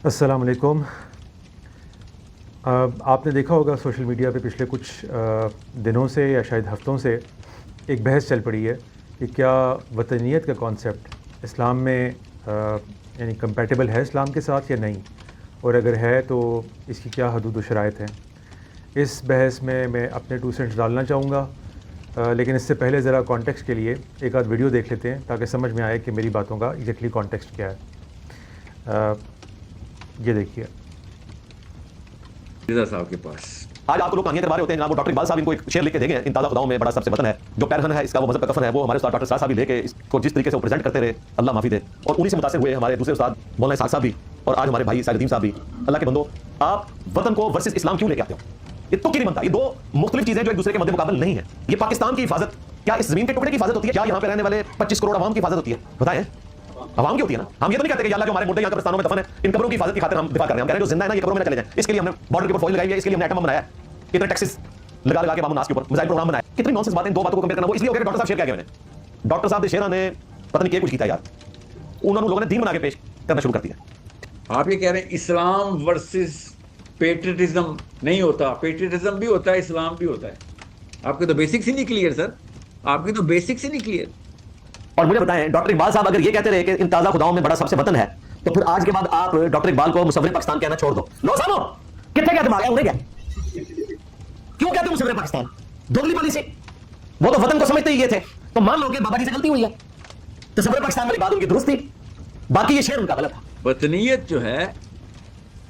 السلام علیکم۔ آپ نے دیکھا ہوگا سوشل میڈیا پہ پچھلے کچھ دنوں سے یا شاید ہفتوں سے ایک بحث چل پڑی ہے کہ کیا وطنیت کا کانسیپٹ اسلام میں یعنی کمپیٹیبل ہے اسلام کے ساتھ یا نہیں، اور اگر ہے تو اس کی کیا حدود و شرائط ہیں۔ اس بحث میں اپنے 2 سینٹس ڈالنا چاہوں گا، لیکن اس سے پہلے ذرا کانٹیکسٹ کے لیے ایک آدھ ویڈیو دیکھ لیتے ہیں تاکہ سمجھ میں آئے کہ میری باتوں کا ایگزیکٹلی کانٹیکسٹ کیا ہے۔ یہ دیکھیے رضا صاحب کے پاس آج آپ کو لوگ کہانیاں کروا رہے ہوتے ہیں جناب، وہ ڈاکٹر اقبال صاحب ان کو ایک شعر لکھ کے دے گئے، ان تازہ خداؤں میں بڑا سب سے وطن ہے، جو پیرہن ہے اس کا وہ مذہب کا کفن ہے، وہ ہمارے استاد ڈاکٹر صاحب بھی لے کے اس کو جس طریقے سے وہ پریزنٹ کرتے رہے، اللہ معافی دے، اور انہی سے متاثر ہوئے ہمارے دوسرے استاد مولانا اسحاق صاحب بھی، اور آج ہمارے بھائی سعید الدین صاحب بھی۔ اللہ کے بندو، آپ وطن کو ورسز اسلام کیوں لے کے آتے ہو؟ یہ تو کیوں نہیں بنتا؟ یہ دو مختلف چیزیں جو ایک دوسرے کے مد مقابل نہیں ہیں۔ یہ پاکستان کی حفاظت کیا اس زمین کے ٹکڑے کی حفاظت ہوتی ہے، کیا یہاں پہ رہنے والے 25 کروڑ عوام کی حفاظت ہوتی ہے؟ بتائیں، عوام کی ہوتی ہے نا۔ ہم یہ تو نہیں کہتے کہ یا اللہ جو ہمارے مردے یہاں قبرستانوں میں دفن ہے ان قبروں کی حفاظت کی خاطر ہم دفاع کر رہے ہیں، ہم کہہ رہے ہیں جو زندہ ہے نا یہ قبروں میں نہ چلے جائیں، اس کے لیے ہم نے بارڈر کے اوپر فوائل لگائی ہے، اس کے لیے ہم نے ایٹم بنایا ہے، اتنے ٹیکسز لگا کے بام الناس کے اوپر میزائل پروگرام بنایا۔ کتنی نانسنس باتیں، دو باتوں کو کمپیئر کرنا، وہ اس لیے ہو گیا کہ ڈاکٹر صاحب شیئر کیا گیا میں نے، ڈاکٹر صاحب نے شیرا نے پتہ نہیں کیا کچھ کیتا یار، انہوں نے لوگوں نے دین بنا کے پیش کرنا شروع کر دیا۔ آپ یہ کہہ رہے ہیں اسلام ورسز پیٹریٹزم نہیں ہوتا، پیٹریٹزم بھی ہوتا ہے، اسلام بھی ہوتا ہے۔ آپ کے تو بیسکس ہی نہیں کلیئر سر، آپ کی تو بیسکس ہی نہیں کلیئر۔ اور مجھے بتائیں ڈاکٹر اقبال صاحب اگر یہ کہتے رہے کہ ان تازہ خداؤں میں بڑا سب سے وطن ہے، تو پھر آج کے بعد آپ ڈاکٹر اقبال کو مصور پاکستان کہنا چھوڑ دو۔ لو سامو کتنے کیا دماغ ہے انہیں، کیا کیوں کہتے ہیں مصور پاکستان؟ دھندلی پالیسی، وہ تو وطن کو سمجھتے ہی یہ تھے، تو مان لو کہ بابا جی سے غلطی ہوئی ہے، تصور پاکستان والی بات ان کی درست تھی، باقی یہ شعر ان کا غلط تھا۔ وطنیت جو ہے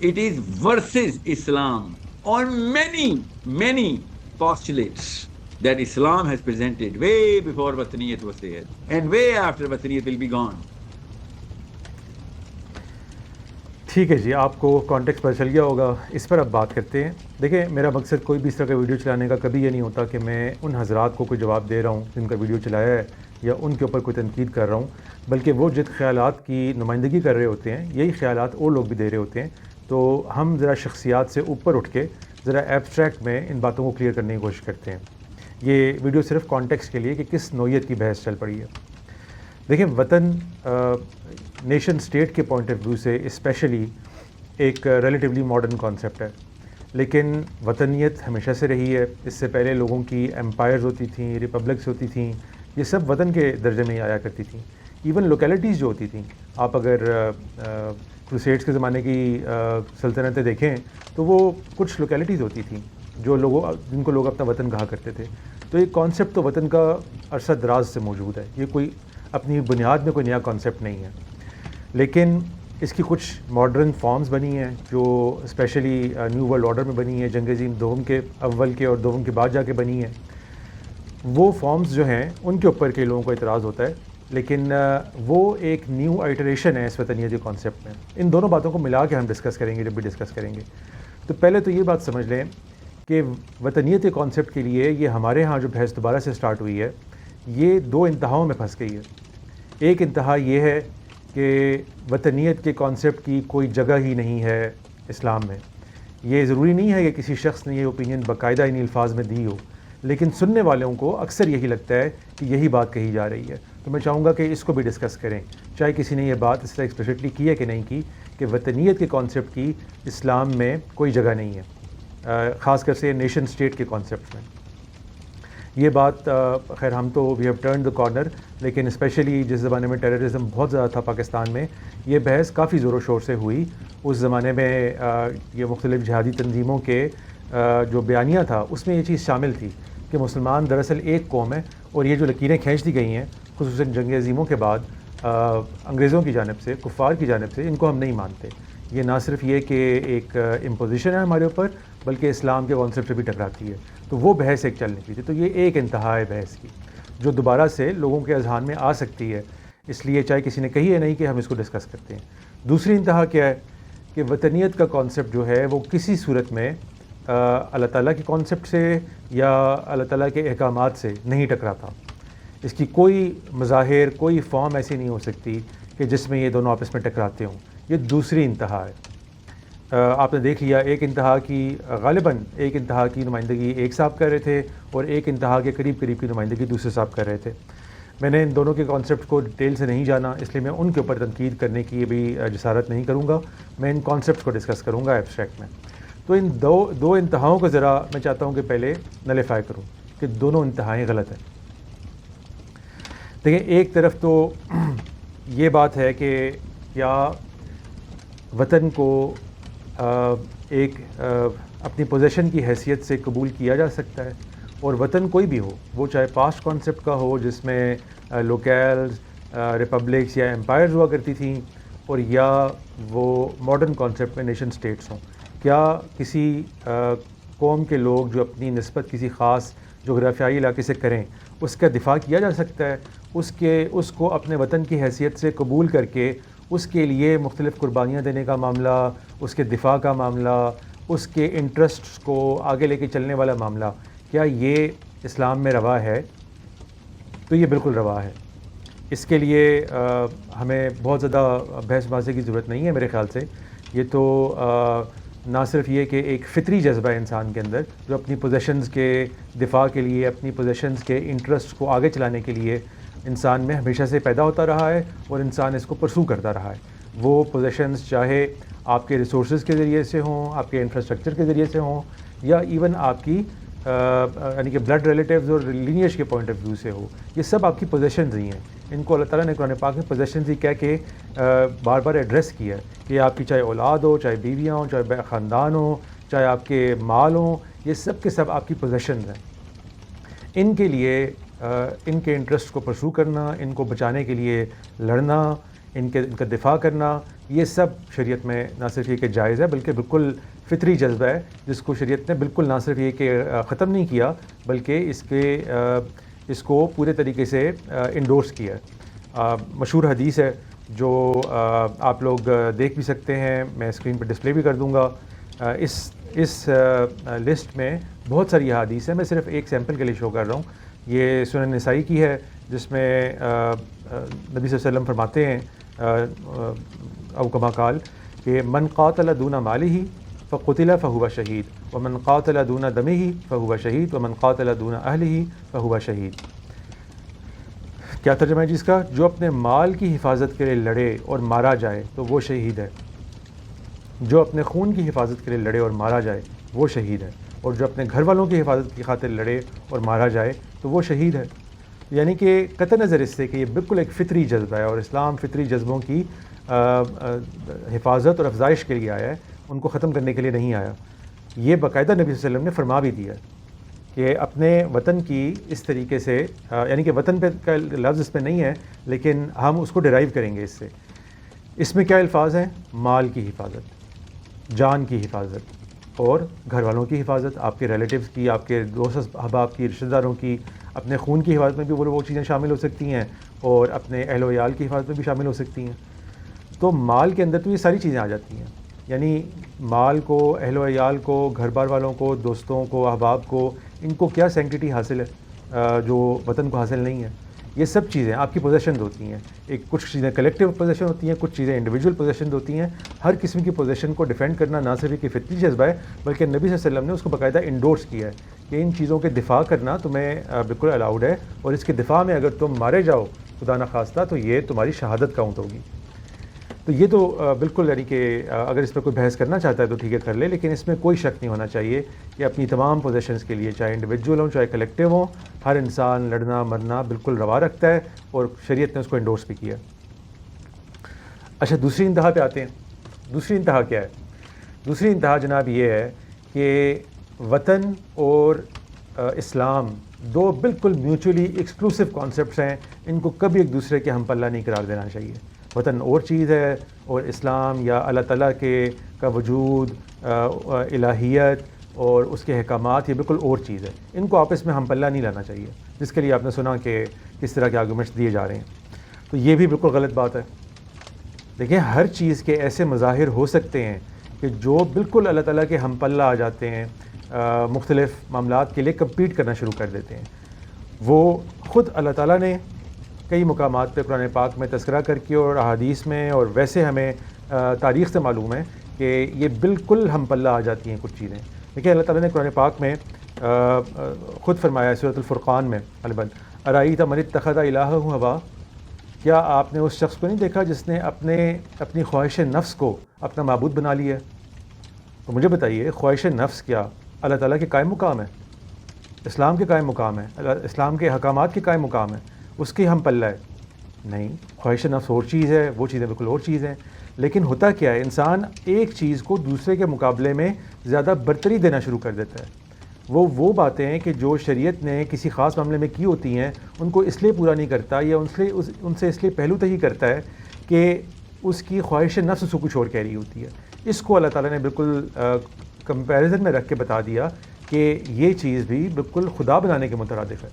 it is versus Islam on many postulates that Islam has presented way before Wataniyat was there and way after Wataniyat will be gone. ٹھیک ہے جی، آپ کو کانٹیکسٹ پتہ چل گیا ہوگا، اس پر اب بات کرتے ہیں۔ دیکھیں، میرا مقصد کوئی بھی اس طرح کا ویڈیو چلانے کا کبھی یہ نہیں ہوتا کہ میں ان حضرات کو کوئی جواب دے رہا ہوں جن کا ویڈیو چلایا ہے یا ان کے اوپر کوئی تنقید کر رہا ہوں، بلکہ وہ جن خیالات کی نمائندگی کر رہے ہوتے ہیں یہی خیالات اور لوگ بھی دے رہے ہوتے ہیں، تو ہم ذرا شخصیات سے اوپر اٹھ کے ذرا ایبسٹریکٹ میں ان باتوں کو کلیئر کرنے کی کوشش کرتے ہیں۔ یہ ویڈیو صرف کانٹیکسٹ کے لیے کہ کس نوعیت کی بحث چل پڑی ہے۔ دیکھیں، وطن نیشن اسٹیٹ کے پوائنٹ آف ویو سے اسپیشلی ایک ریلیٹیولی ماڈرن کانسیپٹ ہے، لیکن وطنیت ہمیشہ سے رہی ہے۔ اس سے پہلے لوگوں کی ایمپائرز ہوتی تھیں، ریپبلکس ہوتی تھیں، یہ سب وطن کے درجے میں ہی آیا کرتی تھیں۔ ایون لوکیلٹیز جو ہوتی تھیں، آپ اگر کروسیڈز کے زمانے کی سلطنتیں دیکھیں تو وہ کچھ لوکیلٹیز ہوتی تھیں جو جن کو لوگ اپنا وطن کہا کرتے تھے۔ تو یہ کانسیپٹ تو وطن کا عرصہ دراز سے موجود ہے، یہ کوئی اپنی بنیاد میں کوئی نیا کانسیپٹ نہیں ہے، لیکن اس کی کچھ ماڈرن فارمز بنی ہیں جو اسپیشلی نیو ورلڈ آرڈر میں بنی ہیں، جنگ عظیم دوم کے اول کے اور دوم کے بعد جا کے بنی ہیں۔ وہ فارمز جو ہیں ان کے اوپر کئی لوگوں کو اعتراض ہوتا ہے، لیکن وہ ایک نیو آئٹریشن ہے اس وطنیت کانسیپٹ میں۔ ان دونوں باتوں کو ملا کے ہم ڈسکس کریں گے جب بھی ڈسکس کریں گے۔ تو پہلے تو یہ بات سمجھ لیں کہ وطنیت کانسیپٹ کے لیے یہ ہمارے ہاں جو بحث دوبارہ سے سٹارٹ ہوئی ہے، یہ 2 انتہاؤں میں پھنس گئی ہے۔ ایک انتہا یہ ہے کہ وطنیت کے کانسیپٹ کی کوئی جگہ ہی نہیں ہے اسلام میں۔ یہ ضروری نہیں ہے کہ کسی شخص نے یہ اوپینین باقاعدہ ان الفاظ میں دی ہو، لیکن سننے والوں کو اکثر یہی لگتا ہے کہ یہی بات کہی جا رہی ہے۔ تو میں چاہوں گا کہ اس کو بھی ڈسکس کریں، چاہے کسی نے یہ بات اس طرح ایکسپلیسٹلی کی ہے کہ نہیں کی، کہ وطنیت کے کانسیپٹ کی اسلام میں کوئی جگہ نہیں ہے، خاص کر سے نیشن اسٹیٹ کے کانسیپٹ میں۔ یہ بات خیر ہم تو we have turn the corner, لیکن اسپیشلی جس زمانے میں ٹیررزم بہت زیادہ تھا پاکستان میں، یہ بحث کافی زور و شور سے ہوئی۔ اس زمانے میں یہ مختلف جہادی تنظیموں کے جو بیانیہ تھا اس میں یہ چیز شامل تھی کہ مسلمان دراصل ایک قوم ہے، اور یہ جو لکیریں کھینچ دی گئی ہیں خصوصاً جنگ عظیموں کے بعد انگریزوں کی جانب سے، کفار کی جانب سے، ان کو ہم نہیں مانتے۔ یہ نہ صرف یہ کہ ایک امپوزیشن ہے ہمارے اوپر، بلکہ اسلام کے کانسیپٹ سے بھی ٹکراتی ہے۔ تو وہ بحث ایک چل نکلی تھی، تو یہ ایک انتہا ہے بحث کی جو دوبارہ سے لوگوں کے اذہان میں آ سکتی ہے، اس لیے چاہے کسی نے کہی ہے نہیں کہ ہم اس کو ڈسکس کرتے ہیں۔ دوسری انتہا کیا ہے کہ وطنیت کا کانسیپٹ جو ہے وہ کسی صورت میں اللہ تعالیٰ کے کانسیپٹ سے یا اللہ تعالیٰ کے احکامات سے نہیں ٹکراتا۔ اس کی کوئی مظاہر، کوئی فارم ایسی نہیں ہو سکتی کہ جس میں یہ دونوں آپس میں ٹکراتے ہوں۔ یہ دوسری انتہا ہے۔ آپ نے دیکھ لیا، ایک انتہا کی غالباً ایک انتہا کی نمائندگی ایک صاحب کر رہے تھے اور ایک انتہا کے قریب قریب کی نمائندگی دوسرے صاحب کر رہے تھے۔ میں نے ان دونوں کے کانسیپٹ کو ڈیٹیل سے نہیں جانا، اس لیے میں ان کے اوپر تنقید کرنے کی بھی جسارت نہیں کروں گا، میں ان کانسیپٹس کو ڈسکس کروں گا ایبسٹریکٹ میں۔ تو ان دو انتہاؤں کو ذرا میں چاہتا ہوں کہ پہلے نلیفائی کروں کہ دونوں انتہائیں غلط ہیں۔ دیکھیں، ایک طرف تو یہ بات ہے کہ کیا وطن کو ایک اپنی پوزیشن کی حیثیت سے قبول کیا جا سکتا ہے، اور وطن کوئی بھی ہو، وہ چاہے پاسٹ کانسیپٹ کا ہو جس میں لوکیلز، ریپبلکس یا امپائرز ہوا کرتی تھیں، اور یا وہ ماڈرن کانسیپٹ میں نیشن سٹیٹس ہوں، کیا کسی قوم کے لوگ جو اپنی نسبت کسی خاص جغرافیائی علاقے سے کریں اس کا دفاع کیا جا سکتا ہے؟ اس کو اپنے وطن کی حیثیت سے قبول کر کے اس کے لیے مختلف قربانیاں دینے کا معاملہ، اس کے دفاع کا معاملہ، اس کے انٹرسٹس کو آگے لے کے چلنے والا معاملہ، کیا یہ اسلام میں روا ہے؟ تو یہ بالکل روا ہے۔ اس کے لیے ہمیں بہت زیادہ بحث بازی کی ضرورت نہیں ہے میرے خیال سے۔ یہ تو نہ صرف یہ کہ ایک فطری جذبہ ہے انسان کے اندر جو اپنی پوزیشنز کے دفاع کے لیے، اپنی پوزیشنز کے انٹرسٹ کو آگے چلانے کے لیے انسان میں ہمیشہ سے پیدا ہوتا رہا ہے، اور انسان اس کو پرسو کرتا رہا ہے۔ وہ پوزیشنز چاہے آپ کے ریسورسز کے ذریعے سے ہوں، آپ کے انفراسٹرکچر کے ذریعے سے ہوں، یا ایون آپ کی یعنی کہ بلڈ ریلیٹیوز اور لینیج کے پوائنٹ آف ویو سے ہو، یہ سب آپ کی پوزیشنز ہی ہیں۔ ان کو اللہ تعالیٰ نے قرآن پاک میں پوزیشنز ہی کہہ کے بار بار ایڈریس کیا ہے کہ آپ کی چاہے اولاد ہو، چاہے بیویاں ہوں، چاہے خاندان ہو، چاہے آپ کے مال ہوں، یہ سب کے سب آپ کی پوزیشنز ہیں۔ ان کے لیے ان کے انٹرسٹ کو پرسو کرنا، ان کو بچانے کے لیے لڑنا، ان کا دفاع کرنا، یہ سب شریعت میں نہ صرف یہ کہ جائز ہے بلکہ بالکل فطری جذبہ ہے، جس کو شریعت نے بالکل نہ صرف یہ کہ ختم نہیں کیا بلکہ اس کو پورے طریقے سے انڈورس کیا ہے۔ مشہور حدیث ہے جو آپ لوگ دیکھ بھی سکتے ہیں، میں اسکرین پہ ڈسپلے بھی کر دوں گا۔ اس لسٹ میں بہت ساری حدیث ہیں، میں صرف ایک سیمپل کے لیے شو کر رہا ہوں۔ یہ سنن نسائی کی ہے، جس میں نبی صلی اللہ علیہ وسلم فرماتے ہیں او کما قال کہ من قاتل دون مالہ فقتل فہو شہید ومن قاتل دون دمہ فہو شہید ومن قاتل دون اہلہ فہو شہید۔ کیا ترجمہ ہے جس کا؟ جو اپنے مال کی حفاظت کے لیے لڑے اور مارا جائے تو وہ شہید ہے، جو اپنے خون کی حفاظت کے لیے لڑے اور مارا جائے وہ شہید ہے، اور جو اپنے گھر والوں کی حفاظت کی خاطر لڑے اور مارا جائے تو وہ شہید ہے۔ یعنی کہ قطع نظر اس سے کہ یہ بالکل ایک فطری جذبہ ہے، اور اسلام فطری جذبوں کی حفاظت اور افزائش کے لیے آیا ہے، ان کو ختم کرنے کے لیے نہیں آیا۔ یہ باقاعدہ نبی صلی اللہ علیہ وسلم نے فرما بھی دیا کہ اپنے وطن کی اس طریقے سے، یعنی کہ وطن پہ کا لفظ اس پہ نہیں ہے لیکن ہم اس کو ڈرائیو کریں گے اس سے۔ اس میں کیا الفاظ ہیں؟ مال کی حفاظت، جان کی حفاظت، اور گھر والوں کی حفاظت، آپ کے ریلیٹیوز کی، آپ کے دوست احباب کی، رشتہ داروں کی، اپنے خون کی حفاظت میں بھی وہ چیزیں شامل ہو سکتی ہیں، اور اپنے اہل و عیال کی حفاظت میں بھی شامل ہو سکتی ہیں۔ تو مال کے اندر تو یہ ساری چیزیں آ جاتی ہیں، یعنی مال کو، اہل و عیال کو، گھر بار والوں کو، دوستوں کو، احباب کو، ان کو کیا سینکٹیٹی حاصل ہے جو وطن کو حاصل نہیں ہے؟ یہ سب چیزیں آپ کی پوزیشنز ہوتی ہیں۔ ایک کچھ چیزیں کلیکٹیو پوزیشن ہوتی ہیں، کچھ چیزیں انڈیویجول پوزیشن ہوتی ہیں۔ ہر قسم کی پوزیشن کو ڈیفینڈ کرنا نہ صرف کہ فطری جذبہ ہے بلکہ نبی صلی اللہ علیہ وسلم نے اس کو باقاعدہ انڈورس کیا ہے کہ ان چیزوں کے دفاع کرنا تمہیں بالکل الاؤڈ ہے، اور اس کے دفاع میں اگر تم مارے جاؤ خدا نخواستہ تو یہ تمہاری شہادت کاؤنٹ ہوگی۔ تو یہ تو بالکل، یعنی کہ اگر اس پہ کوئی بحث کرنا چاہتا ہے تو ٹھیک ہے کر لے، لیکن اس میں کوئی شک نہیں ہونا چاہیے کہ اپنی تمام پوزیشنز کے لیے، چاہے انڈیویجول ہوں چاہے کلیکٹیو ہوں، ہر انسان لڑنا مرنا بالکل روا رکھتا ہے، اور شریعت نے اس کو انڈورس بھی کیا۔ اچھا، دوسری انتہا پہ آتے ہیں۔ دوسری انتہا کیا ہے؟ دوسری انتہا جناب یہ ہے کہ وطن اور اسلام دو بالکل میوچولی ایکسکلوسو کانسیپٹس ہیں، ان کو کبھی ایک دوسرے کے ہم پلہ نہیں قرار دینا چاہیے۔ وطن اور چیز ہے، اور اسلام یا اللہ تعالیٰ کا وجود، الہیت اور اس کے احکامات، یہ بالکل اور چیز ہے۔ ان کو آپس میں ہم پلہ نہیں لانا چاہیے، جس کے لیے آپ نے سنا کہ کس طرح کے آرگومنٹس دیے جا رہے ہیں۔ تو یہ بھی بالکل غلط بات ہے۔ دیکھیں، ہر چیز کے ایسے مظاہر ہو سکتے ہیں کہ جو بالکل اللہ تعالیٰ کے ہم پلہ آ جاتے ہیں، مختلف معاملات کے لیے کمپیٹ کرنا شروع کر دیتے ہیں۔ وہ خود اللہ تعالیٰ نے کئی مقامات پہ قرآن پاک میں تذکرہ کر کے اور احادیث میں، اور ویسے ہمیں تاریخ سے معلوم ہے کہ یہ بالکل ہم پلہ آ جاتی ہیں کچھ چیزیں۔ دیکھیں، اللہ تعالیٰ نے قرآن پاک میں خود فرمایا ہے سورۃ الفرقان میں غالباً ارائیت من اتخذ الہہ ہوا، کیا آپ نے اس شخص کو نہیں دیکھا جس نے اپنی خواہش نفس کو اپنا معبود بنا لیا؟ تو مجھے بتائیے، خواہش نفس کیا اللہ تعالیٰ کے قائم مقام ہے، اسلام کے قائم مقام ہے، اسلام کے احکامات کے قائم مقام ہے، اس کی ہم پلہ ہے؟ نہیں، خواہش نفس اور چیز ہے، وہ چیزیں بالکل اور چیز ہیں۔ لیکن ہوتا کیا ہے، انسان ایک چیز کو دوسرے کے مقابلے میں زیادہ برتری دینا شروع کر دیتا ہے۔ وہ باتیں کہ جو شریعت نے کسی خاص معاملے میں کی ہوتی ہیں، ان کو اس لیے پورا نہیں کرتا، یا ان سے اس لیے پہلو تہی کرتا ہے کہ اس کی خواہش نفس اس کو کچھ اور کہہ رہی ہوتی ہے۔ اس کو اللہ تعالیٰ نے بالکل کمپیریزن میں رکھ کے بتا دیا کہ یہ چیز بھی بالکل خدا بنانے کے مترادف ہے۔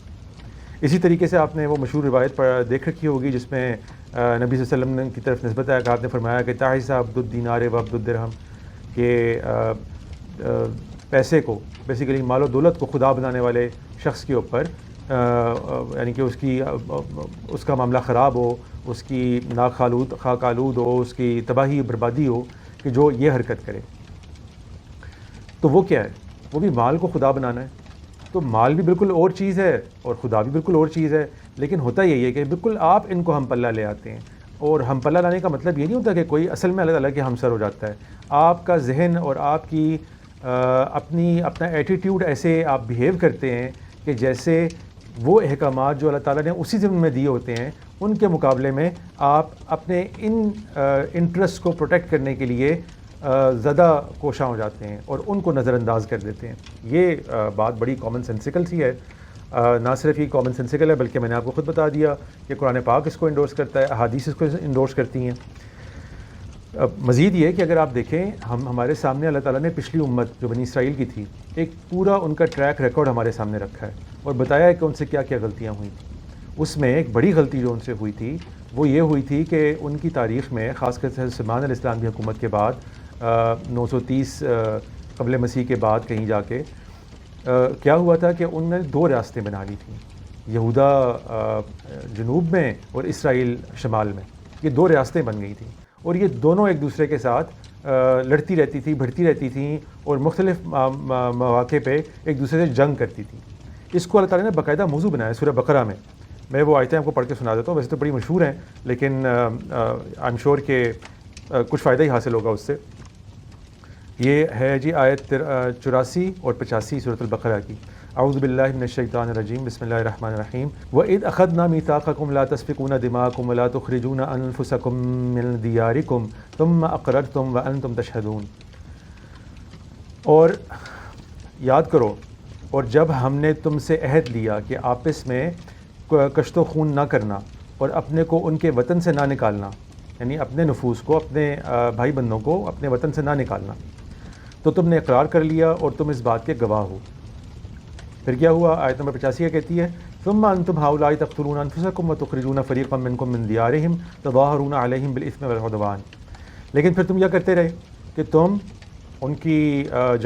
اسی طریقے سے آپ نے وہ مشہور روایت پر دیکھ رکھی ہوگی جس میں نبی صلی اللہ علیہ وسلم کی طرف نسبت ہے کہ آپ نے فرمایا کہ تعیس عبد الدینار و عبد الدرہم، کہ پیسے کو، بیسیکلی مال و دولت کو خدا بنانے والے شخص کے اوپر یعنی کہ اس کا معاملہ خراب ہو، اس کی خاک آلود ہو، اس کی تباہی بربادی ہو کہ جو یہ حرکت کرے۔ تو وہ کیا ہے؟ وہ بھی مال کو خدا بنانا ہے۔ تو مال بھی بالکل اور چیز ہے اور خدا بھی بالکل اور چیز ہے، لیکن ہوتا یہی ہے کہ بالکل آپ ان کو ہم پلہ لے آتے ہیں، اور ہم پلہ لانے کا مطلب یہ نہیں ہوتا کہ کوئی اصل میں اللہ تعالیٰ کے ہمسر ہو جاتا ہے۔ آپ کا ذہن اور آپ کی اپنا ایٹیٹیوڈ ایسے آپ بیہیو کرتے ہیں کہ جیسے وہ احکامات جو اللہ تعالیٰ نے اسی ضمن میں دیے ہوتے ہیں ان کے مقابلے میں آپ اپنے ان انٹرسٹ کو پروٹیکٹ کرنے کے لیے زیادہ کوشاں ہو جاتے ہیں اور ان کو نظر انداز کر دیتے ہیں۔ یہ بات بڑی کامن سینسیکل سی ہے، نہ صرف یہ کامن سینسیکل ہے بلکہ میں نے آپ کو خود بتا دیا کہ قرآن پاک اس کو انڈورس کرتا ہے، احادیث اس کو انڈورس کرتی ہیں۔ مزید یہ کہ اگر آپ دیکھیں، ہمارے سامنے اللہ تعالیٰ نے پچھلی امت جو بنی اسرائیل کی تھی، ایک پورا ان کا ٹریک ریکارڈ ہمارے سامنے رکھا ہے اور بتایا ہے کہ ان سے کیا کیا غلطیاں ہوئی تھیں۔ اس میں ایک بڑی غلطی جو ان سے ہوئی تھی وہ یہ ہوئی تھی کہ ان کی تاریخ میں، خاص کر سلیمان علیہ السلام کی حکومت کے بعد 930 قبل مسیح کے بعد کہیں جا کے کیا ہوا تھا کہ ان نے 2 ریاستیں بنا لی تھیں، یہودا جنوب میں اور اسرائیل شمال میں۔ یہ 2 ریاستیں بن گئی تھیں اور یہ دونوں ایک دوسرے کے ساتھ لڑتی رہتی تھی، بھڑتی رہتی تھیں اور مختلف مواقع پہ ایک دوسرے سے جنگ کرتی تھیں۔ اس کو اللہ تعالیٰ نے باقاعدہ موضوع بنایا سورہ بقرہ میں۔ میں وہ آیتیں آپ کو پڑھ کے سنا دیتا ہوں، ویسے تو بڑی مشہور ہیں لیکن آئی ایم شیور کہ کچھ فائدہ ہی حاصل ہوگا اس سے۔ یہ ہے جی آیت 84 اور 85 سورۃ البقرہ کی۔ اعوذ باللہ من الشیطان الرجیم، بسم اللہ الرحمن الرحیم۔ وَإِذْ أَخَذْنَا مِيثَاقَكُمْ لَا تَسْفِكُونَ دِمَاءَكُمْ وَلَا تُخْرِجُونَ أَنفُسَكُم مِّن دِيَارِكُمْ ثُمَّ أَقْرَرْتُمْ وَأَنتُمْ تَشْهَدُونَ۔ اور یاد کرو، اور جب ہم نے تم سے عہد لیا کہ آپس میں کشت و خون نہ کرنا اور اپنے کو ان کے وطن سے نہ نکالنا، یعنی اپنے نفوس کو، اپنے بھائی بندوں کو اپنے وطن سے نہ نکالنا، تو تم نے اقرار کر لیا اور تم اس بات کے گواہ ہو۔ پھر کیا ہوا؟ آیت نمبر 85 کیا کہتی ہے؟ ثم انتم هؤلاء تقتلون انفسكم وتخرجون فريقا منكم من ديارهم تظاهرون عليهم بالاثم والعدوان۔ لیکن پھر تم کیا کرتے رہے کہ تم ان کی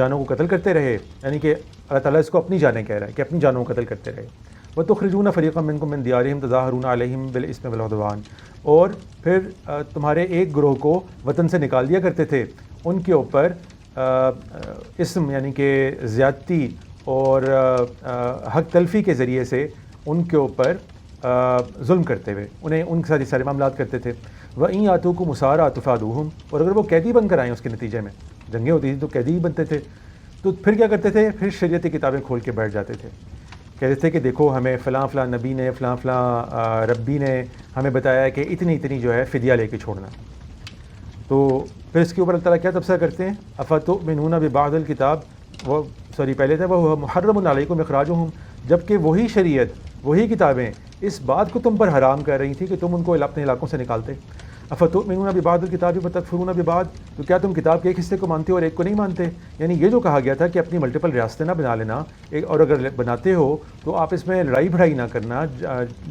جانوں کو قتل کرتے رہے، یعنی کہ اللہ تعالیٰ اس کو اپنی جانیں کہہ رہا ہے کہ اپنی جانوں کو قتل کرتے رہے۔ وتخرجون فريقا منكم من ديارهم تظاهرون عليهم بالاثم والعدوان، اور پھر تمہارے ایک گروہ کو وطن سے نکال دیا کرتے تھے ان کے اوپر اسم یعنی کہ زیادتی اور حق تلفی کے ذریعے سے ان کے اوپر ظلم کرتے ہوئے انہیں ان کے ساتھ یہ سارے معاملات کرتے تھے۔ وَإِن يَأْتُوكُمْ أُسَارَىٰ تُفَادُوهُمْ، اور اگر وہ قیدی بن کر آئیں اس کے نتیجے میں، جنگیں ہوتی تھیں تو قیدی ہی بنتے تھے، تو پھر کیا کرتے تھے؟ پھر شریعت کی کتابیں کھول کے بیٹھ جاتے تھے، کہتے تھے کہ دیکھو ہمیں فلاں فلاں نبی نے، فلاں فلاں ربی نے ہمیں بتایا ہے کہ اتنی جو ہے فدیہ لے کے چھوڑنا۔ تو پھر اس کے اوپر اللہ تعالیٰ کیا تبصرہ کرتے ہیں؟ افتؤمنون ببعض الکتاب، وہ پہلے تھا وہ محرم علیکم اخراجہم، جبکہ وہی شریعت، وہی کتابیں اس بات کو تم پر حرام کر رہی تھی کہ تم ان کو اپنے علاقوں سے نکالتے۔ افتؤمنون ببعض الکتاب وتکفرون ببعض، تو کیا تم کتاب کے ایک حصے کو مانتے ہو اور ایک کو نہیں مانتے؟ یعنی یہ جو کہا گیا تھا کہ اپنی ملٹیپل ریاستیں نہ بنا لینا، اور اگر بناتے ہو تو آپ اس میں لڑائی بھڑائی نہ کرنا،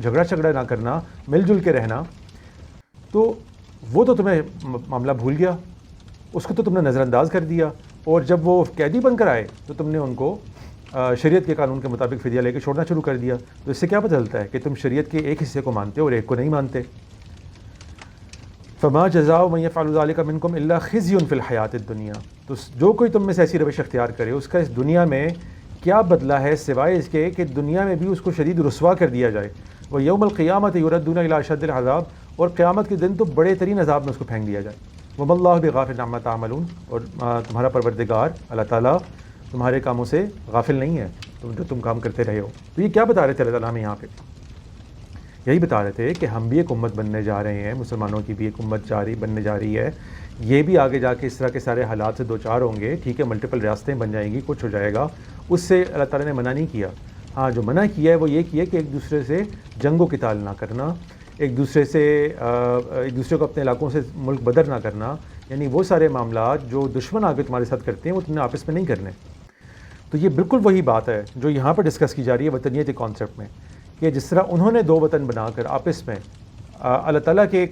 جھگڑا نہ کرنا، مل جل کے رہنا، تو وہ تو تمہیں معاملہ بھول گیا، اس کو تو تم نے نظر انداز کر دیا، اور جب وہ قیدی بن کر آئے تو تم نے ان کو شریعت کے قانون کے مطابق فدیہ لے کے چھوڑنا شروع کر دیا۔ تو اس سے کیا پتہ چلتا ہے کہ تم شریعت کے ایک حصے کو مانتے ہو اور ایک کو نہیں مانتے۔ فما جزاء من يفعل ذلك منكم الا خزي في الحیات الدنیا، تو جو کوئی تم میں سے ایسی روش اختیار کرے اس کا اس دنیا میں کیا بدلہ ہے سوائے اس کے کہ دنیا میں بھی اس کو شدید رسوا کر دیا جائے. وہ یوم القیامت یردون الی اشد العذاب، اور قیامت کے دن تو بڑے ترین عذاب میں اس کو پھینک دیا جائے. وما اللہ بغافل عما تعملون، اور تمہارا پروردگار اللہ تعالیٰ تمہارے کاموں سے غافل نہیں ہے جو تم کام کرتے رہے ہو. تو یہ کیا بتا رہے تھے اللہ تعالیٰ ہمیں یہاں پہ؟ یہی بتا رہے تھے کہ ہم بھی ایک امت بننے جا رہے ہیں، مسلمانوں کی بھی ایک امت بننے جا رہی ہے. یہ بھی آگے جا کے اس طرح کے سارے حالات سے دوچار ہوں گے. ٹھیک ہے، ملٹیپل ریاستیں بن جائیں گی، کچھ ہو جائے گا، اس سے اللہ تعالیٰ نے منع نہیں کیا. ہاں، جو منع کیا ہے وہ یہ کیا کہ ایک دوسرے سے جنگ و قتال نہ کرنا، ایک دوسرے کو اپنے علاقوں سے ملک بدر نہ کرنا. یعنی وہ سارے معاملات جو دشمن آگے تمہارے ساتھ کرتے ہیں وہ تم نے آپس میں نہیں کرنے. تو یہ بالکل وہی بات ہے جو یہاں پر ڈسکس کی جا رہی ہے وطنیت کے کانسیپٹ میں، کہ جس طرح انہوں نے دو وطن بنا کر آپس میں اللہ تعالیٰ کے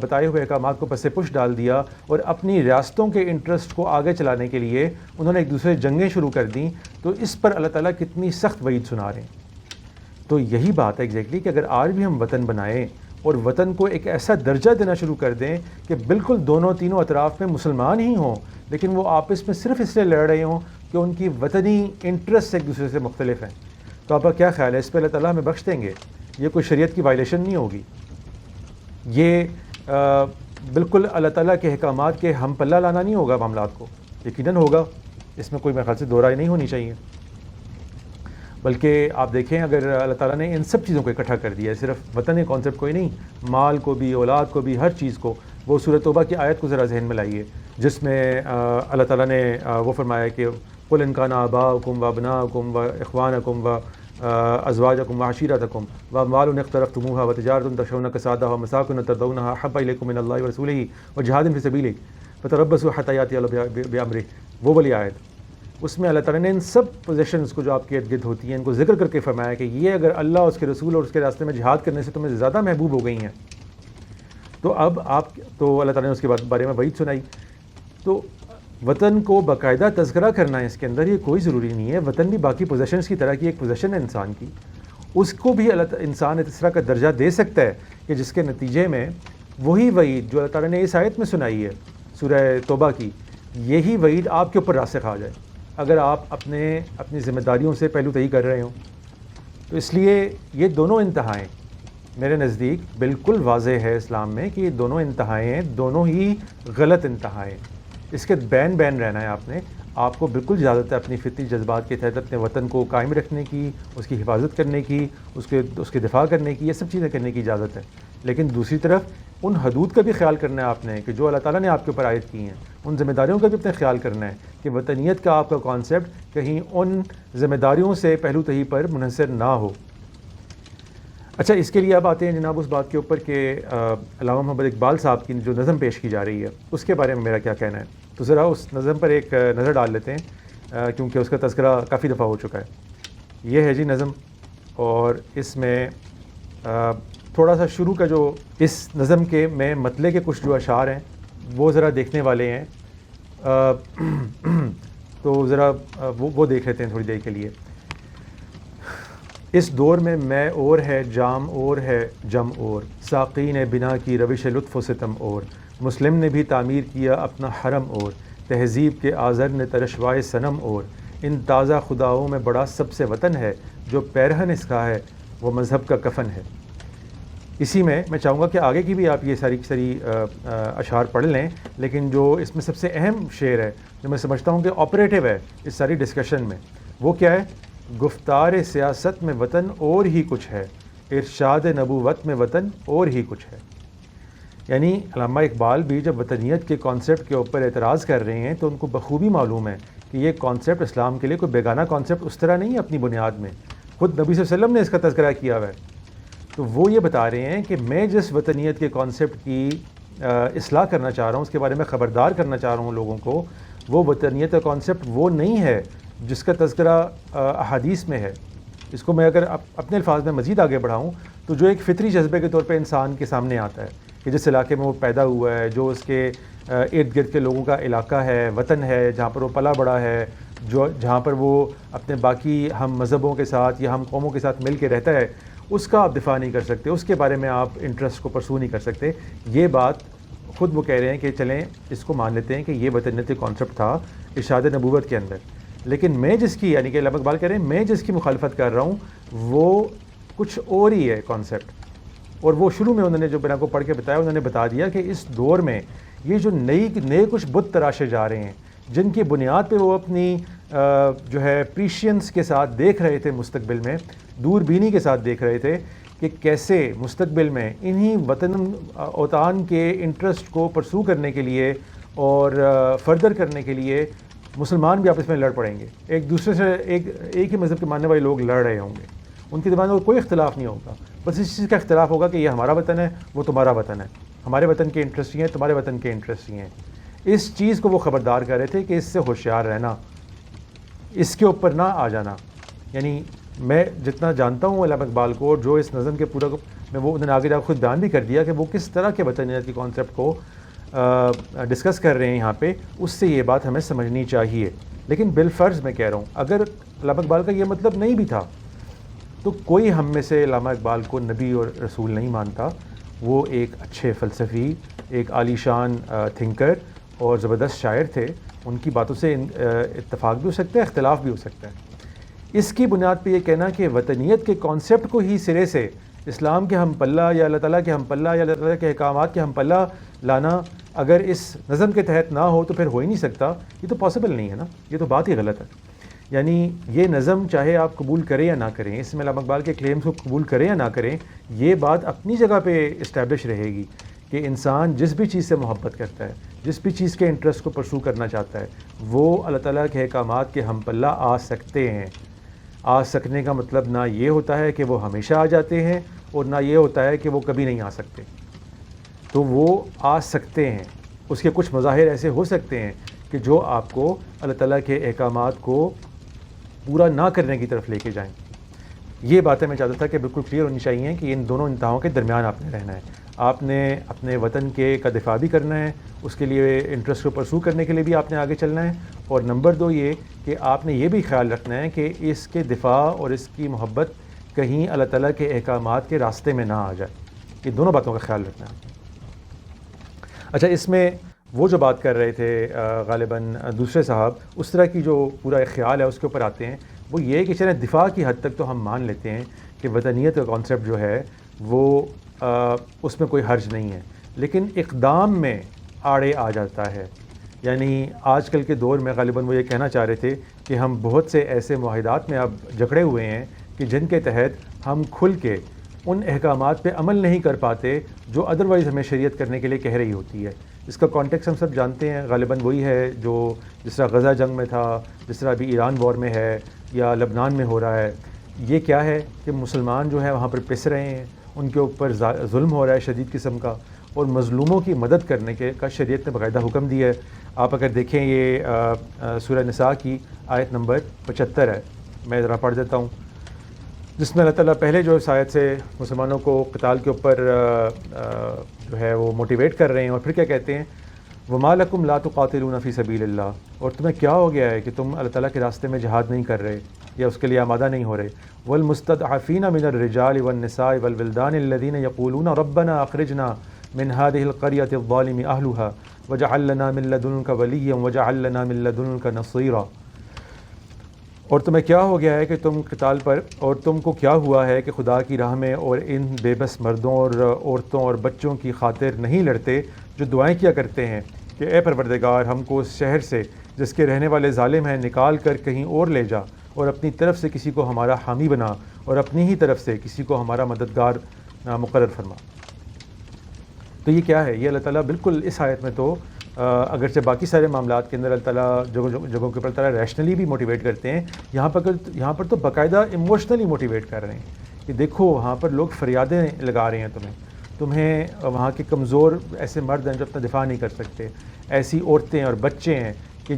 بتائے ہوئے احکامات کو پس پش ڈال دیا اور اپنی ریاستوں کے انٹرسٹ کو آگے چلانے کے لیے انہوں نے ایک دوسرے جنگیں شروع کر دیں. تو اس پر اللہ تعالیٰ کتنی سخت وعید سنا رہے ہیں. تو یہی بات ہے ایگزیکٹلی کہ اگر آج بھی ہم وطن بنائیں اور وطن کو ایک ایسا درجہ دینا شروع کر دیں کہ بالکل تینوں اطراف میں مسلمان ہی ہوں، لیکن وہ آپس میں صرف اس لیے لڑ رہے ہوں کہ ان کی وطنی انٹرسٹ ایک دوسرے سے مختلف ہیں. تو آپ کا کیا خیال ہے اس پہ اللہ تعالیٰ ہمیں بخش دیں گے؟ یہ کوئی شریعت کی وائلیشن نہیں ہوگی، یہ بالکل اللہ تعالیٰ کے احکامات کے ہم پلہ لانا نہیں ہوگا معاملات کو. یقیناً ہوگا، اس میں کوئی میرے خیال سے دو رائے نہیں ہونی چاہیے. بلکہ آپ دیکھیں اگر اللہ تعالیٰ نے ان سب چیزوں کو اکٹھا کر دیا ہے، صرف وطن کے کانسیپٹ کوئی نہیں، مال کو بھی، اولاد کو بھی، ہر چیز کو. وہ سورۃ توبہ کی آیت کو ذرا ذہن میں لائیے جس میں اللہ تعالیٰ نے وہ فرمایا کہ قُلْ إِنْ كَانَ آبَاؤُكُمْ وَأَبْنَاؤُكُمْ وَإِخْوَانُكُمْ وَأَزْوَاجُكُمْ وَعَشِيرَتُكُمْ وَأَمْوَالٌ اقْتَرَفْتُمُوهَا وَتِجَارَةٌ تَخْشَوْنَ كَسَادَهَا وَمَسَاكِنُ تَرْضَوْنَهَا أَحَبَّ إِلَيْكُم مِّنَ اللَّهِ وَرَسُولِهِ وَجِهَادٍ فِي سَبِيلِهِ فَتَرَبَّصُوا حَتَّىٰ يَأْتِيَ اللَّهُ بِأَمْرِهِ. وہ والی آیت، اس میں اللہ تعالیٰ نے ان سب پوزیشنز کو جو آپ کے ارد گرد ہوتی ہیں ان کو ذکر کر کے فرمایا کہ یہ اگر اللہ، اس کے رسول اور اس کے راستے میں جہاد کرنے سے تمہیں زیادہ محبوب ہو گئی ہیں تو اب تو اللہ تعالیٰ نے اس کے بارے میں وعید سنائی. تو وطن کو باقاعدہ تذکرہ کرنا ہے اس کے اندر، یہ کوئی ضروری نہیں ہے. وطن بھی باقی پوزیشنز کی طرح کی ایک پوزیشن ہے انسان کی، اس کو بھی انسان اس طرح کا درجہ دے سکتا ہے کہ جس کے نتیجے میں وہی وعید جو اللہ تعالیٰ نے اس آیت میں سنائی ہے سورہ توبہ کی، یہی وعید آپ کے اوپر راسخ آ جائے اگر آپ اپنی ذمہ داریوں سے پہلو تہی کر رہے ہوں. تو اس لیے یہ دونوں انتہائیں میرے نزدیک بالکل واضح ہے اسلام میں کہ یہ دونوں انتہائیں دونوں ہی غلط انتہائیں. اس کے بین رہنا ہے. آپ کو بالکل اجازت ہے اپنی فطری جذبات کے تحت اپنے وطن کو قائم رکھنے کی، اس کی حفاظت کرنے کی، اس کے دفاع کرنے کی، یہ سب چیزیں کرنے کی اجازت ہے. لیکن دوسری طرف ان حدود کا بھی خیال کرنا ہے آپ نے کہ جو اللہ تعالیٰ نے آپ کے اوپر عائد کی ہیں، ان ذمہ داریوں کا بھی اپنے خیال کرنا ہے کہ وطنیت کا آپ کا کانسیپٹ کہیں ان ذمہ داریوں سے پہلو تہی پر منحصر نہ ہو. اچھا، اس کے لیے اب آتے ہیں جناب اس بات کے اوپر کہ علامہ محمد اقبال صاحب کی جو نظم پیش کی جا رہی ہے اس کے بارے میں میرا کیا کہنا ہے. تو ذرا اس نظم پر ایک نظر ڈال لیتے ہیں کیونکہ اس کا تذکرہ کافی دفعہ ہو چکا ہے. یہ ہے جی نظم، اور اس میں تھوڑا سا شروع کا جو اس نظم کے میں مطلع کے کچھ جو اشعار ہیں وہ ذرا دیکھنے والے ہیں. تو ذرا وہ دیکھ لیتے ہیں تھوڑی دیر کے لیے. اس دور میں اور ہے، جام اور ہے، جم اور، ساقی نے بنا کی روش لطف و ستم اور، مسلم نے بھی تعمیر کیا اپنا حرم اور، تہذیب کے آذر نے ترشوائے صنم اور، ان تازہ خداؤں میں بڑا سب سے وطن ہے، جو پیرہن اس کا ہے وہ مذہب کا کفن ہے. اسی میں چاہوں گا کہ آگے کی بھی آپ یہ ساری اشعار پڑھ لیں، لیکن جو اس میں سب سے اہم شعر ہے جو میں سمجھتا ہوں کہ آپریٹو ہے اس ساری ڈسکشن میں، وہ کیا ہے؟ گفتار سیاست میں وطن اور ہی کچھ ہے، ارشاد نبوت میں وطن اور ہی کچھ ہے. یعنی علامہ اقبال بھی جب وطنیت کے کانسیپٹ کے اوپر اعتراض کر رہے ہیں تو ان کو بخوبی معلوم ہے کہ یہ کانسیپٹ اسلام کے لیے کوئی بیگانہ کانسیپٹ اس طرح نہیں ہے. اپنی بنیاد میں خود نبی صلی اللہ علیہ وسلم نے اس کا تذکرہ کیا ہوا ہے. تو وہ یہ بتا رہے ہیں کہ میں جس وطنیت کے کانسیپٹ کی اصلاح کرنا چاہ رہا ہوں، اس کے بارے میں خبردار کرنا چاہ رہا ہوں لوگوں کو، وہ وطنیت کا کانسیپٹ وہ نہیں ہے جس کا تذکرہ احادیث میں ہے. اس کو میں اگر اپنے الفاظ میں مزید آگے بڑھاؤں تو جو ایک فطری جذبے کے طور پہ انسان کے سامنے آتا ہے کہ جس علاقے میں وہ پیدا ہوا ہے، جو اس کے ارد گرد کے لوگوں کا علاقہ ہے، وطن ہے، جہاں پر وہ پلا بڑا ہے، جہاں پر وہ اپنے باقی ہم مذہبوں کے ساتھ یا ہم قوموں کے ساتھ مل کے رہتا ہے، اس کا آپ دفاع نہیں کر سکتے، اس کے بارے میں آپ انٹرسٹ کو پرسو نہیں کر سکتے. یہ بات خود وہ کہہ رہے ہیں کہ چلیں اس کو مان لیتے ہیں کہ یہ وطنیت کانسیپٹ تھا ارشاد نبوت کے اندر. لیکن میں جس کی یعنی کہ علامہ اقبال کہہ رہے ہیں میں جس کی مخالفت کر رہا ہوں وہ کچھ اور ہی ہے کانسیپٹ. اور وہ شروع میں انہوں نے جو میں آپ کو پڑھ کے بتایا انہوں نے بتا دیا کہ اس دور میں یہ جو نئے کچھ بت تراشے جا رہے ہیں جن کی بنیاد پہ وہ اپنی جو ہے پریشینس کے ساتھ دیکھ رہے تھے مستقبل میں, دور بینی کے ساتھ دیکھ رہے تھے کہ کیسے مستقبل میں انہی وطن اوطان کے انٹرسٹ کو پرسو کرنے کے لیے اور فردر کرنے کے لیے مسلمان بھی آپس میں لڑ پڑیں گے, ایک دوسرے سے ایک ہی مذہب کے ماننے والے لوگ لڑ رہے ہوں گے, ان کے دماغ میں کوئی اختلاف نہیں ہوگا, بس اس چیز کا اختلاف ہوگا کہ یہ ہمارا وطن ہے وہ تمہارا وطن ہے, ہمارے وطن کے انٹرسٹ ہی ہیں تمہارے وطن کے انٹرسٹ ہی ہیں. اس چیز کو وہ خبردار کر رہے تھے کہ اس سے ہوشیار رہنا, اس کے اوپر نہ آ جانا. یعنی میں جتنا جانتا ہوں علامہ اقبال کو اور جو اس نظم کے پورا میں وہ انہوں نے آگے جا خود بیان بھی کر دیا کہ وہ کس طرح کے وطنیت کے کانسیپٹ کو ڈسکس کر رہے ہیں یہاں پہ, اس سے یہ بات ہمیں سمجھنی چاہیے. لیکن بالفرض میں کہہ رہا ہوں اگر علامہ اقبال کا یہ مطلب نہیں بھی تھا تو کوئی ہم میں سے علامہ اقبال کو نبی اور رسول نہیں مانتا. وہ ایک اچھے فلسفی, ایک عالی شان تھنکر اور زبردست شاعر تھے, ان کی باتوں سے اتفاق بھی ہو سکتا ہے اختلاف بھی ہو سکتا ہے. اس کی بنیاد پہ یہ کہنا کہ وطنیت کے کانسیپٹ کو ہی سرے سے اسلام کے ہم پلہ یا اللہ تعالیٰ کے ہم پلہ یا اللہ تعالیٰ کے احکامات کے ہم پلہ لانا اگر اس نظم کے تحت نہ ہو تو پھر ہو ہی نہیں سکتا. یہ تو پاسبل نہیں ہے نا, یہ تو بات ہی غلط ہے. یعنی یہ نظم چاہے آپ قبول کریں یا نہ کریں, اس میں علامہ اقبال کے کلیمز کو قبول کریں یا نہ کریں, یہ بات اپنی جگہ پہ اسٹیبلش رہے گی کہ انسان جس بھی چیز سے محبت کرتا ہے, جس بھی چیز کے انٹرسٹ کو پرسو کرنا چاہتا ہے, وہ اللہ تعالیٰ کے احکامات کے ہم پلہ آ سکتے ہیں. آ سکنے کا مطلب نہ یہ ہوتا ہے کہ وہ ہمیشہ آ جاتے ہیں اور نہ یہ ہوتا ہے کہ وہ کبھی نہیں آ سکتے. تو وہ آ سکتے ہیں, اس کے کچھ مظاہر ایسے ہو سکتے ہیں کہ جو آپ کو اللہ تعالیٰ کے احکامات کو پورا نہ کرنے کی طرف لے کے جائیں. یہ باتیں میں چاہتا تھا کہ بالکل کلیئر ہونی چاہیے کہ ان دونوں انتہاؤں کے درمیان آپ نے رہنا ہے. آپ نے اپنے وطن کا دفاع بھی کرنا ہے, اس کے لیے انٹرسٹ کو پرسو کرنے کے لیے بھی آپ نے آگے چلنا ہے, اور نمبر 2 یہ کہ آپ نے یہ بھی خیال رکھنا ہے کہ اس کے دفاع اور اس کی محبت کہیں اللہ تعالیٰ کے احکامات کے راستے میں نہ آ جائے. یہ دونوں باتوں کا خیال رکھنا ہے. اچھا, اس میں وہ جو بات کر رہے تھے غالباً دوسرے صاحب, اس طرح کی جو پورا ایک خیال ہے اس کے اوپر آتے ہیں. وہ یہ کہ چلیں دفاع کی حد تک تو ہم مان لیتے ہیں کہ وطنیت کا کانسیپٹ جو ہے وہ اس میں کوئی حرج نہیں ہے, لیکن اقدام میں آڑے آ جاتا ہے. یعنی آج کل کے دور میں غالباً وہ یہ کہنا چاہ رہے تھے کہ ہم بہت سے ایسے معاہدات میں اب جکڑے ہوئے ہیں کہ جن کے تحت ہم کھل کے ان احکامات پہ عمل نہیں کر پاتے جو ادروائز ہمیں شریعت کرنے کے لیے کہہ رہی ہوتی ہے. اس کا کانٹیکس ہم سب جانتے ہیں, غالباً وہی ہے جو جس طرح غزہ جنگ میں تھا, جس طرح ابھی ایران وار میں ہے یا لبنان میں ہو رہا ہے. یہ کیا ہے کہ مسلمان جو ہے وہاں پر پس رہے ہیں, ان کے اوپر ظلم ہو رہا ہے شدید قسم کا, اور مظلوموں کی مدد کرنے کا شریعت نے باقاعدہ حکم دیا ہے. آپ اگر دیکھیں یہ سورہ نساء کی آیت نمبر 75 ہے, میں ذرا پڑھ دیتا ہوں, جس میں اللہ تعالیٰ پہلے جو اس آیت سے مسلمانوں کو قتال کے اوپر جو ہے وہ موٹیویٹ کر رہے ہیں, اور پھر کیا کہتے ہیں, وَمَا لَكُمْ لَا تُقَاتِلُونَ فِي سَبِيلِ اللَّهِ, اور تمہیں کیا ہو گیا ہے کہ تم اللہ تعالیٰ کے راستے میں جہاد نہیں کر رہے یا اس کے لیے آمادہ نہیں ہو رہے. وَالْمُسْتَضْعَفِينَ مِنَ الرِّجَالِ وَالنِّسَاءِ وَالْوِلْدَانِ الَّذِينَ يَقُولُونَ رَبَّنَا أَخْرِجْنَا مِنْ هَذِهِ الْقَرْيَةِ الظَّالِمِ أَهْلُهَا وَاجْعَل لَّنَا مِن لَّدُنكَ وَلِيًّا وَاجْعَل لَّنَا مِن لَّدُنكَ نَصِيرًا. اور تمہیں کیا ہو گیا ہے کہ تم قتال پر, اور تم کو کیا ہوا ہے کہ خدا کی راہ میں اور ان بے بس مردوں اور عورتوں اور بچوں کی خاطر نہیں لڑتے جو دعائیں کیا کرتے ہیں کہ اے پروردگار ہم کو اس شہر سے جس کے رہنے والے ظالم ہیں نکال کر کہیں اور لے جا, اور اپنی طرف سے کسی کو ہمارا حامی بنا, اور اپنی ہی طرف سے کسی کو ہمارا مددگار مقرر فرما. تو یہ کیا ہے, یہ اللہ تعالیٰ بالکل اس آیت میں تو اگرچہ باقی سارے معاملات کے اندر اللہ تعالیٰ جگہوں کے اوپر تعالیٰ ریشنلی بھی موٹیویٹ کرتے ہیں, یہاں پر تو باقاعدہ ایموشنلی موٹیویٹ کر رہے ہیں کہ دیکھو وہاں پر لوگ فریادیں لگا رہے ہیں تمہیں وہاں کے کمزور ایسے مرد ہیں جو اپنا دفاع نہیں کر سکتے, ایسی عورتیں اور بچے ہیں کہ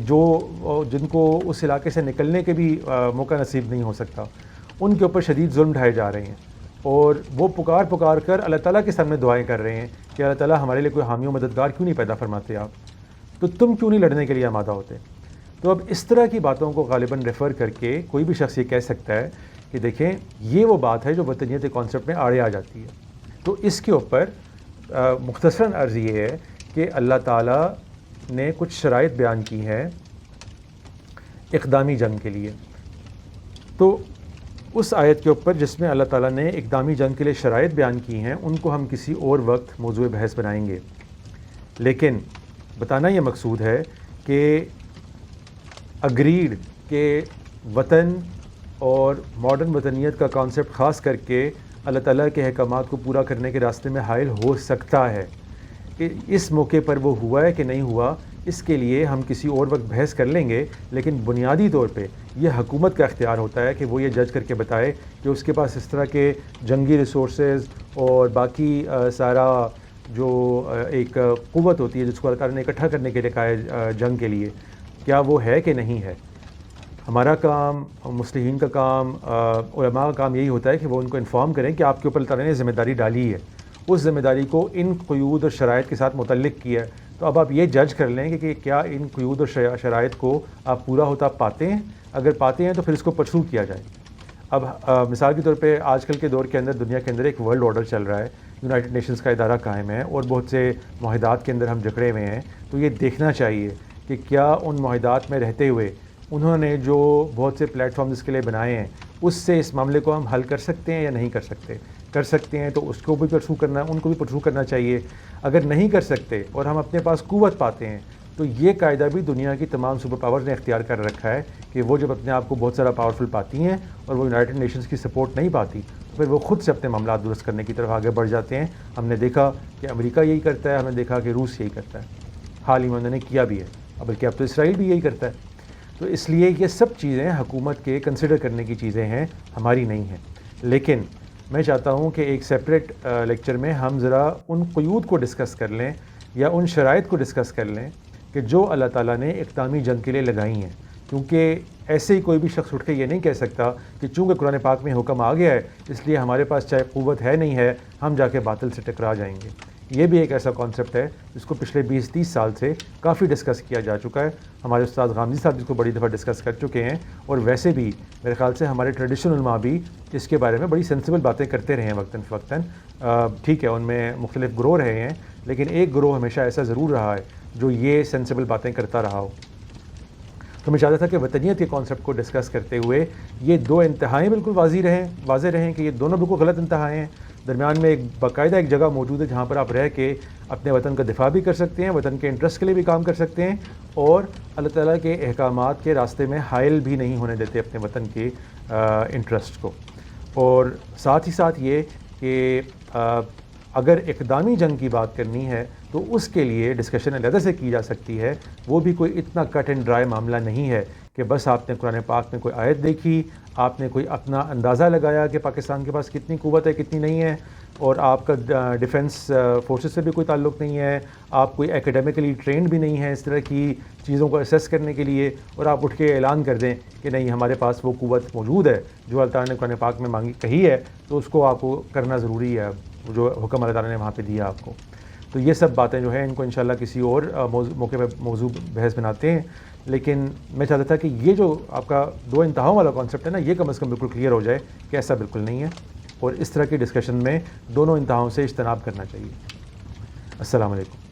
جن کو اس علاقے سے نکلنے کے بھی موقع نصیب نہیں ہو سکتا, ان کے اوپر شدید ظلم ڈھائے جا رہے ہیں, اور وہ پکار کر اللہ تعالیٰ کے سامنے دعائیں کر رہے ہیں کہ اللہ تعالیٰ ہمارے لیے کوئی حامی و مددگار کیوں نہیں پیدا فرماتے آپ, تو تم کیوں نہیں لڑنے کے لیے آمادہ ہوتے. تو اب اس طرح کی باتوں کو غالباً ریفر کر کے کوئی بھی شخص یہ کہہ سکتا ہے کہ دیکھیں یہ وہ بات ہے جو وطنیت کانسیپٹ میں آڑے آ جاتی ہے. تو اس کے اوپر مختصراً عرض یہ ہے کہ اللہ تعالیٰ نے کچھ شرائط بیان کی ہیں اقدامی جنگ کے لیے. تو اس آیت کے اوپر جس میں اللہ تعالیٰ نے اقدامی جنگ کے لیے شرائط بیان کی ہیں ان کو ہم کسی اور وقت موضوع بحث بنائیں گے. لیکن بتانا یہ مقصود ہے کہ اگریڈ کہ وطن اور ماڈرن وطنیت کا کانسیپٹ خاص کر کے اللہ تعالیٰ کے احکامات کو پورا کرنے کے راستے میں حائل ہو سکتا ہے. اس موقع پر وہ ہوا ہے کہ نہیں ہوا اس کے لیے ہم کسی اور وقت بحث کر لیں گے. لیکن بنیادی طور پہ یہ حکومت کا اختیار ہوتا ہے کہ وہ یہ جج کر کے بتائے کہ اس کے پاس اس طرح کے جنگی ریسورسز اور باقی سارا جو ایک قوت ہوتی ہے جس کو اللہ تعالیٰ نے اکٹھا کرنے کے لیے کہا ہے جنگ کے لیے، کیا وہ ہے کہ نہیں ہے. ہمارا کام، مصلحین کا کام، علماء کا کام یہی ہوتا ہے کہ وہ ان کو انفارم کریں کہ آپ کے اوپر اللہ تعالیٰ نے ذمہ داری ڈالی ہے، اس ذمہ داری کو ان قیود اور شرائط کے ساتھ متعلق کیا ہے. تو اب آپ یہ جج کر لیں کہ کیا ان قیود اور شرائط کو آپ پورا ہوتا پاتے ہیں. اگر پاتے ہیں تو پھر اس کو پرسو کیا جائے. اب مثال کے طور پہ آج کل کے دور کے اندر دنیا کے اندر ایک ورلڈ آرڈر چل رہا ہے، یونائٹڈ نیشنز کا ادارہ قائم ہے اور بہت سے معاہدات کے اندر ہم جکڑے ہوئے ہیں. تو یہ دیکھنا چاہیے کہ کیا ان معاہدات میں رہتے ہوئے انہوں نے جو بہت سے پلیٹ فارمز اس کے لیے بنائے ہیں اس سے اس معاملے کو ہم حل کر سکتے ہیں یا نہیں کر سکتے. کر سکتے ہیں تو اس کو بھی پرسو کرنا، ان کو بھی پرسو کرنا چاہیے. اگر نہیں کر سکتے اور ہم اپنے پاس قوت پاتے ہیں تو یہ قاعدہ بھی دنیا کی تمام سپر پاورز نے اختیار کر رکھا ہے کہ وہ جب اپنے آپ کو بہت سارا پاورفل پاتی ہیں اور وہ یونائٹڈ نیشنز کی سپورٹ نہیں پاتی تو پھر وہ خود سے اپنے معاملات درست کرنے کی طرف آگے بڑھ جاتے ہیں. ہم نے دیکھا کہ امریکہ یہی کرتا ہے، ہم نے دیکھا کہ روس یہی کرتا ہے، حال ہی میں انہوں نے کیا بھی ہے، بلکہ اب تو اسرائیل بھی یہی کرتا ہے. تو اس لیے یہ سب چیزیں حکومت کے کنسیڈر کرنے کی چیزیں ہیں، ہماری نہیں ہیں. لیکن میں چاہتا ہوں کہ ایک سیپریٹ لیکچر میں ہم ذرا ان قیود کو ڈسکس کر لیں یا ان شرائط کو ڈسکس کر لیں کہ جو اللہ تعالیٰ نے اقدامی جنگ کے لیے لگائی ہیں. کیونکہ ایسے ہی کوئی بھی شخص اٹھ کے یہ نہیں کہہ سکتا کہ چونکہ قرآن پاک میں حکم آ گیا ہے اس لیے ہمارے پاس چاہے قوت ہے نہیں ہے ہم جا کے باطل سے ٹکرا جائیں گے. یہ بھی ایک ایسا کانسیپٹ ہے جس کو پچھلے 20-30 سال سے کافی ڈسکس کیا جا چکا ہے. ہمارے استاد غامدی صاحب اس کو بڑی دفعہ ڈسکس کر چکے ہیں اور ویسے بھی میرے خیال سے ہمارے ٹریڈیشنل علماء بھی اس کے بارے میں بڑی سینسیبل باتیں کرتے رہے ہیں وقتاً فوقتاً. ٹھیک ہے ان میں مختلف گروہ رہے ہیں لیکن ایک گروہ ہمیشہ ایسا ضرور رہا ہے جو یہ سینسیبل باتیں کرتا رہا ہو. تو میں چاہتا تھا کہ وطنیت کے کانسیپٹ کو ڈسکس کرتے ہوئے یہ دو انتہائیں بالکل واضح رہیں کہ یہ دونوں بالکل غلط انتہائیں ہیں. درمیان میں ایک باقاعدہ ایک جگہ موجود ہے جہاں پر آپ رہ کے اپنے وطن کا دفاع بھی کر سکتے ہیں، وطن کے انٹرسٹ کے لیے بھی کام کر سکتے ہیں اور اللہ تعالیٰ کے احکامات کے راستے میں حائل بھی نہیں ہونے دیتے اپنے وطن کے انٹرسٹ کو. اور ساتھ ہی ساتھ یہ کہ اگر اقدامی جنگ کی بات کرنی ہے تو اس کے لیے ڈسکشن علیحدہ سے کی جا سکتی ہے. وہ بھی کوئی اتنا کٹ اینڈ ڈرائی معاملہ نہیں ہے کہ بس آپ نے قرآن پاک میں کوئی آیت دیکھی، آپ نے کوئی اپنا اندازہ لگایا کہ پاکستان کے پاس کتنی قوت ہے کتنی نہیں ہے اور آپ کا ڈیفنس فورسز سے بھی کوئی تعلق نہیں ہے، آپ کوئی ایکیڈیمکلی ٹرینڈ بھی نہیں ہے اس طرح کی چیزوں کو اسیس کرنے کے لیے اور آپ اٹھ کے اعلان کر دیں کہ نہیں ہمارے پاس وہ قوت موجود ہے جو اللہ تعالیٰ نے قرآن پاک میں کہی ہے تو اس کو آپ کو کرنا ضروری ہے جو حکم اللہ تعالیٰ نے وہاں پہ دیا آپ کو. تو یہ سب باتیں جو ہیں ان کو انشاءاللہ کسی اور موقع پہ موضوع بحث بناتے ہیں. لیکن میں چاہتا تھا کہ یہ جو آپ کا دو انتہاؤں والا کانسیپٹ ہے نا یہ کم از کم بالکل کلیئر ہو جائے کہ ایسا بالکل نہیں ہے اور اس طرح کی ڈسکشن میں دونوں انتہاؤں سے اجتناب کرنا چاہیے. السلام علیکم.